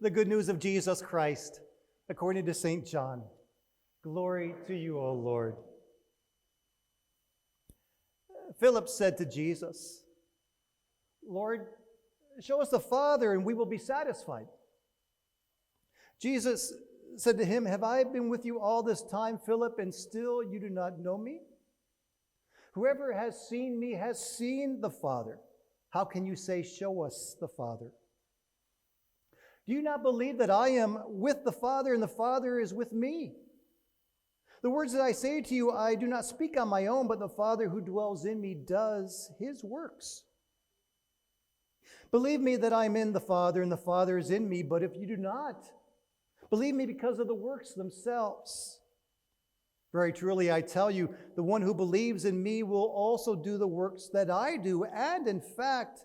the good news of Jesus Christ according to St. John. Glory to you, O Lord. Philip said to Jesus, Lord, show us the Father and we will be satisfied. Jesus said to him, have I been with you all this time, Philip, and still you do not know me? Whoever has seen me has seen the Father. How can you say, show us the Father? Do you not believe that I am with the Father and the Father is with me? The words that I say to you, I do not speak on my own, but the Father who dwells in me does his works. Believe me that I am in the Father and the Father is in me, but if you do not, believe me because of the works themselves. Very truly, I tell you, the one who believes in me will also do the works that I do, and in fact,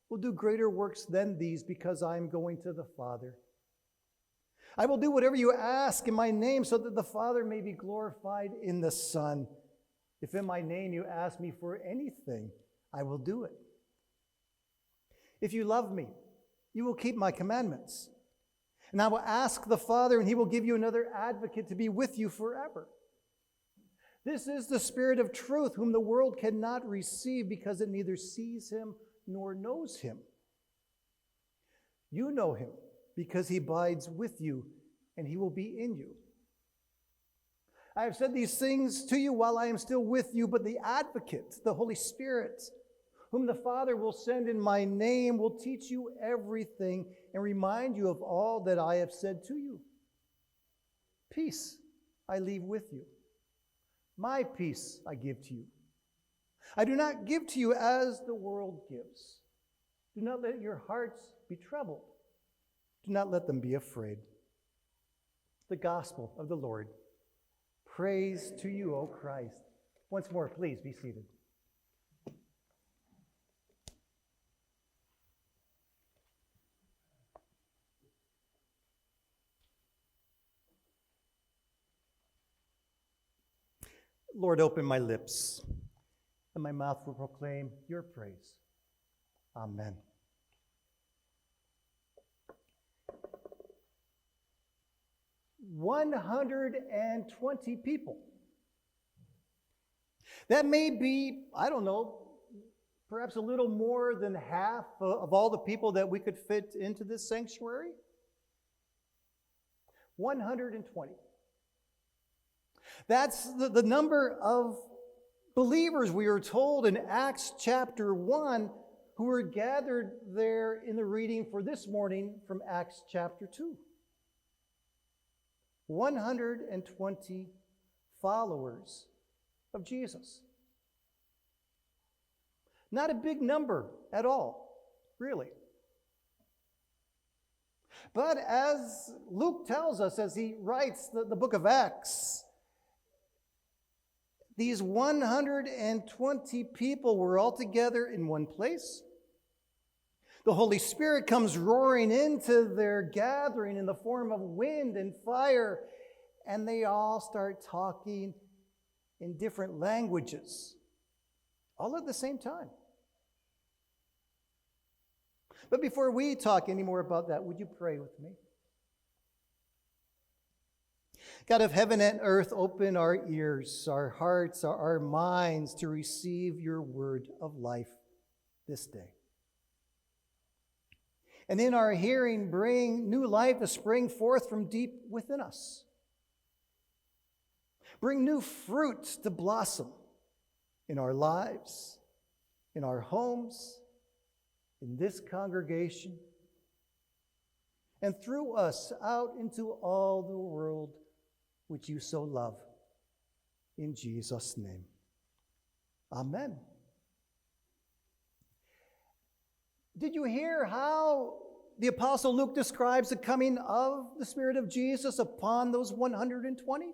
will do greater works than these because I am going to the Father. I will do whatever you ask in my name so that the Father may be glorified in the Son. If in my name you ask me for anything, I will do it. If you love me, you will keep my commandments. And I will ask the Father, and he will give you another advocate to be with you forever. This is the Spirit of truth, whom the world cannot receive because it neither sees him nor knows him. You know him because he abides with you, and he will be in you. I have said these things to you while I am still with you, but the advocate, the Holy Spirit, whom the Father will send in my name, will teach you everything and remind you of all that I have said to you. Peace I leave with you. My peace I give to you. I do not give to you as the world gives. Do not let your hearts be troubled. Do not let them be afraid. The gospel of the Lord. Praise to you, O Christ. Once more, please be seated. Lord, open my lips, and my mouth will proclaim your praise. Amen. "120 people. That may be, I don't know, perhaps a little more than half of all the people that we could fit into this sanctuary. 120. That's the number of believers, we are told in Acts chapter 1, who were gathered there in the reading for this morning from Acts chapter 2. 120 followers of Jesus. Not a big number at all, really. But as Luke tells us, as he writes the book of Acts, these 120 people were all together in one place. The Holy Spirit comes roaring into their gathering in the form of wind and fire, and they all start talking in different languages, all at the same time. But before we talk any more about that, would you pray with me? God of heaven and earth, open our ears, our hearts, our minds to receive your word of life this day. And in our hearing, bring new life to spring forth from deep within us. Bring new fruits to blossom in our lives, in our homes, in this congregation, and through us out into all the world which you so love. In Jesus' name. Amen. Did you hear how the Apostle Luke describes the coming of the Spirit of Jesus upon those 120?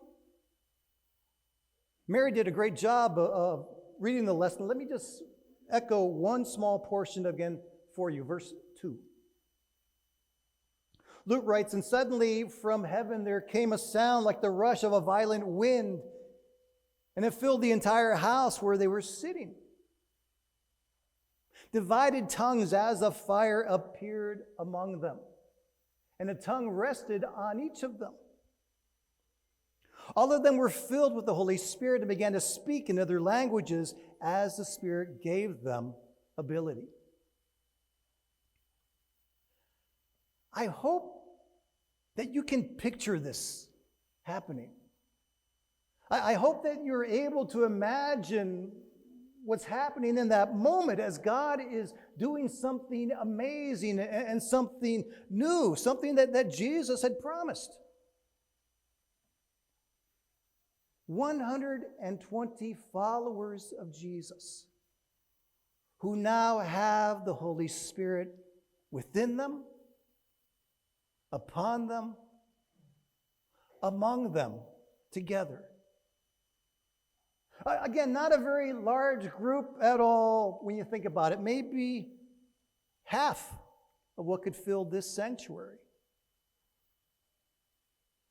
Mary did a great job of reading the lesson. Let me just echo one small portion again for you, verse 2. Luke writes, "And suddenly from heaven there came a sound like the rush of a violent wind, and it filled the entire house where they were sitting. Divided tongues as of fire appeared among them, and a tongue rested on each of them. All of them were filled with the Holy Spirit and began to speak in other languages as the Spirit gave them ability. I hope that you can picture this happening. I hope that you're able to imagine what's happening in that moment as God is doing something amazing and something new, something that Jesus had promised. 120 followers of Jesus who now have the Holy Spirit within them, upon them, among them, together. Again, not a very large group at all when you think about it. Maybe half of what could fill this sanctuary.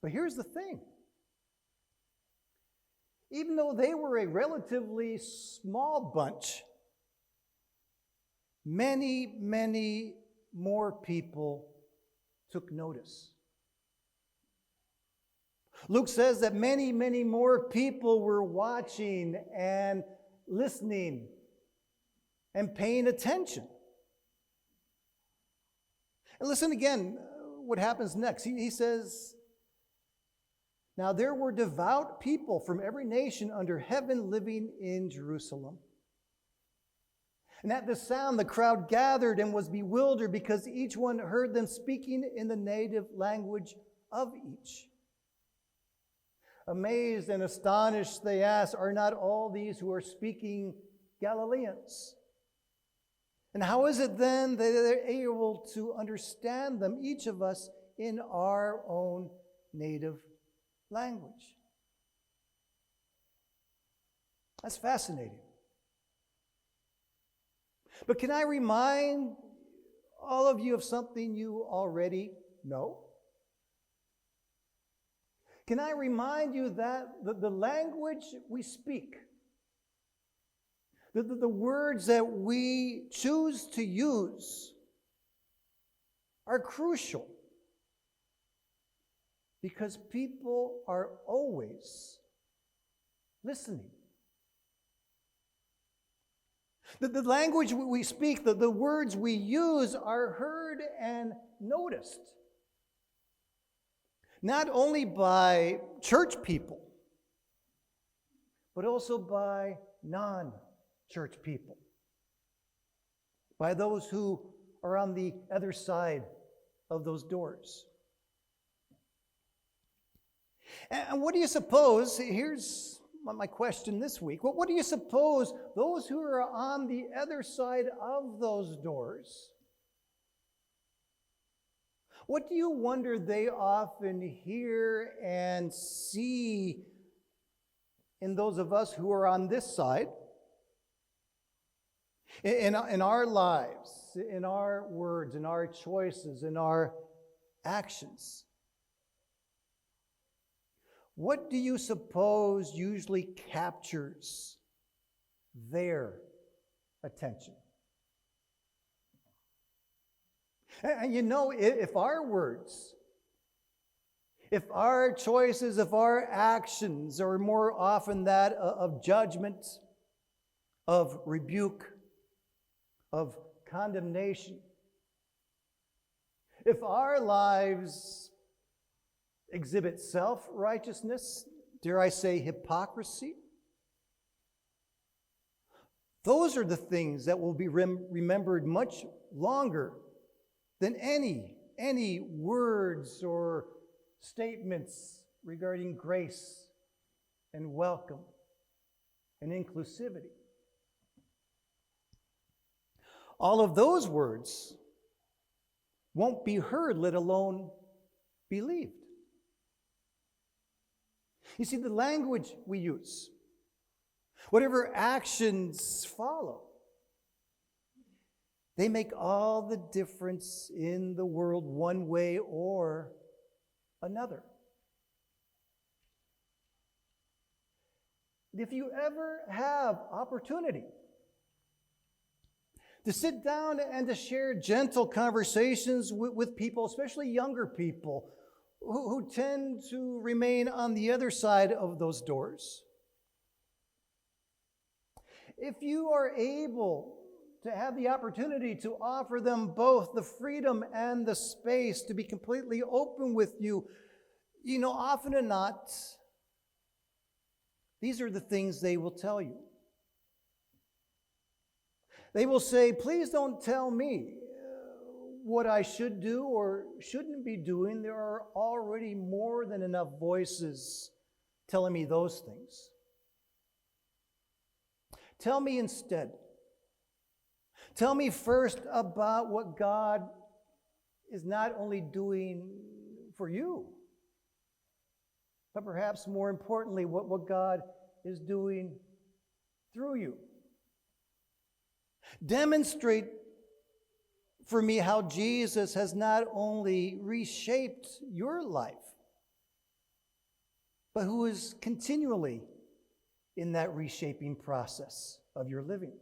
But here's the thing. Even though they were a relatively small bunch, many, many more people took notice. Luke says that many, many more people were watching and listening and paying attention. And listen again, what happens next. He says, now there were devout people from every nation under heaven living in Jerusalem. And at the sound, the crowd gathered and was bewildered because each one heard them speaking in the native language of each. Amazed and astonished, they asked, are not all these who are speaking Galileans? And how is it then that they're able to understand them, each of us, in our own native language? That's fascinating. But can I remind all of you of something you already know? Can I remind you that the language we speak, the words that we choose to use are crucial because people are always listening. The language we speak, the words we use are heard and noticed. Not only by church people, but also by non-church people. By those who are on the other side of those doors. And what do you suppose, here's my question this week, what do you suppose those who are on the other side of those doors, what do you wonder they often hear and see in those of us who are on this side? In our lives, in our words, in our choices, in our actions. What do you suppose usually captures their attention? And you know, if our words, if our choices, if our actions are more often that of judgment, of rebuke, of condemnation, if our lives exhibit self-righteousness, dare I say hypocrisy, those are the things that will be remembered much longer than any words or statements regarding grace and welcome and inclusivity. All of those words won't be heard, let alone believed. You see, the language we use, whatever actions follow, they make all the difference in the world one way or another. If you ever have opportunity to sit down and to share gentle conversations with people, especially younger people, who tend to remain on the other side of those doors. If you are able to have the opportunity to offer them both the freedom and the space to be completely open with you, often or not, these are the things they will tell you. They will say, please don't tell me what I should do or shouldn't be doing. There are already more than enough voices telling me those things. Tell me instead. Tell me first about what God is not only doing for you, but perhaps more importantly, what God is doing through you. Demonstrate for me how Jesus has not only reshaped your life, but who is continually in that reshaping process of your living.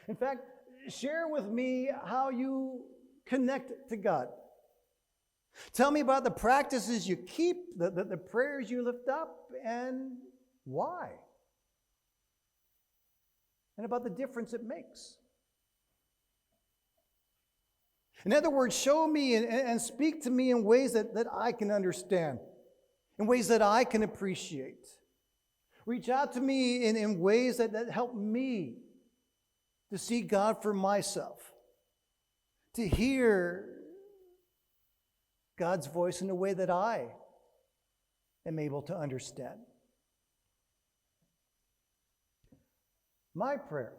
In fact, share with me how you connect to God. Tell me about the practices you keep, the prayers you lift up, and why. And about the difference it makes. In other words, show me and speak to me in ways that I can understand, in ways that I can appreciate. Reach out to me in ways that help me to see God for myself, to hear God's voice in a way that I am able to understand. My prayer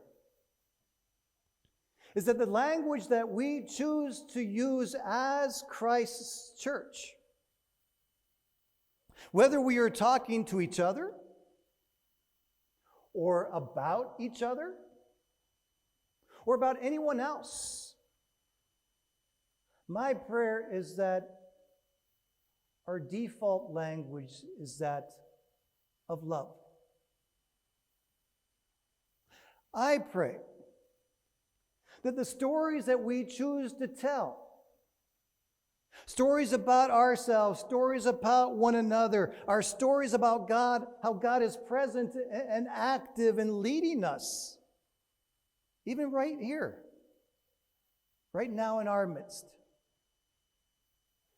is that the language that we choose to use as Christ's church, whether we are talking to each other or about each other or about anyone else, my prayer is that our default language is that of love. I pray that the stories that we choose to tell, stories about ourselves, stories about one another, are stories about God, how God is present and active and leading us, even right here, right now in our midst.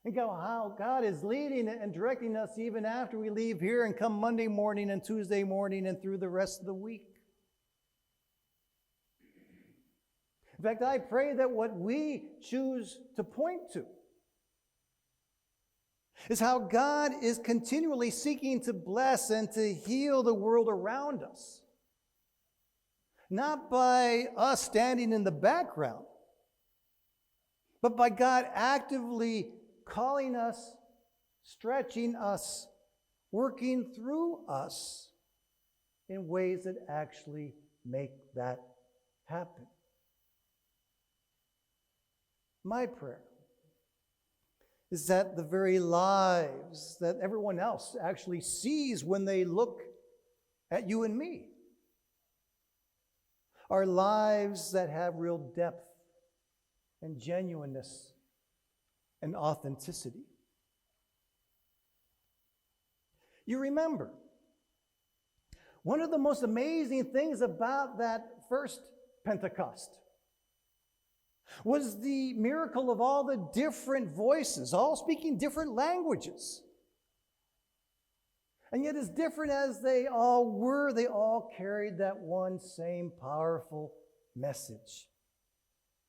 And how God is leading and directing us even after we leave here and come Monday morning and Tuesday morning and through the rest of the week. In fact, I pray that what we choose to point to is how God is continually seeking to bless and to heal the world around us. Not by us standing in the background, but by God actively calling us, stretching us, working through us in ways that actually make that happen. My prayer is that the very lives that everyone else actually sees when they look at you and me are lives that have real depth and genuineness and authenticity. You remember, one of the most amazing things about that first Pentecost was the miracle of all the different voices, all speaking different languages. And yet, as different as they all were, they all carried that one same powerful message.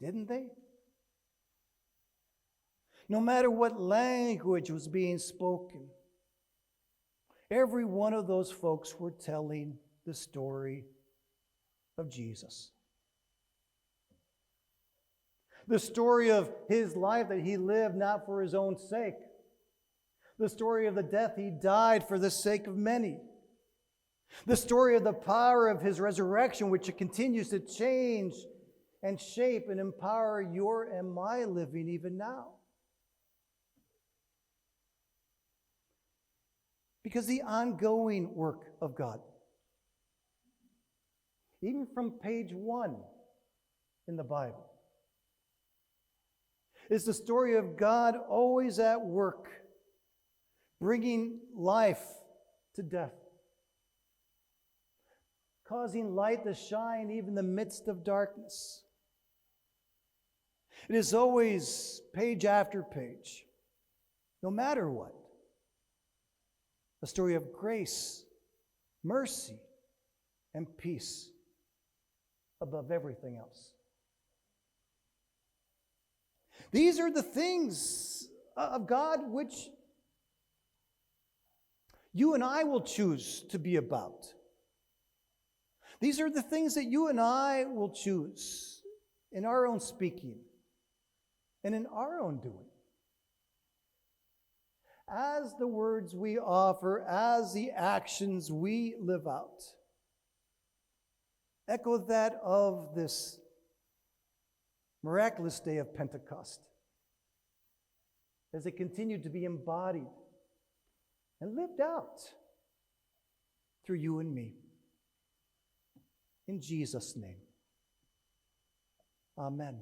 Didn't they? No matter what language was being spoken, every one of those folks were telling the story of Jesus. The story of his life that he lived not for his own sake. The story of the death he died for the sake of many. The story of the power of his resurrection, which continues to change and shape and empower your and my living even now. Because the ongoing work of God even from page 1 in the Bible. It's the story of God always at work, bringing life to death, causing light to shine even in the midst of darkness. It is always page after page, no matter what, a story of grace, mercy, and peace above everything else. These are the things of God which you and I will choose to be about. These are the things that you and I will choose in our own speaking and in our own doing. As the words we offer, as the actions we live out, echo that of this miraculous day of Pentecost, as it continued to be embodied and lived out through you and me. In Jesus' name, amen.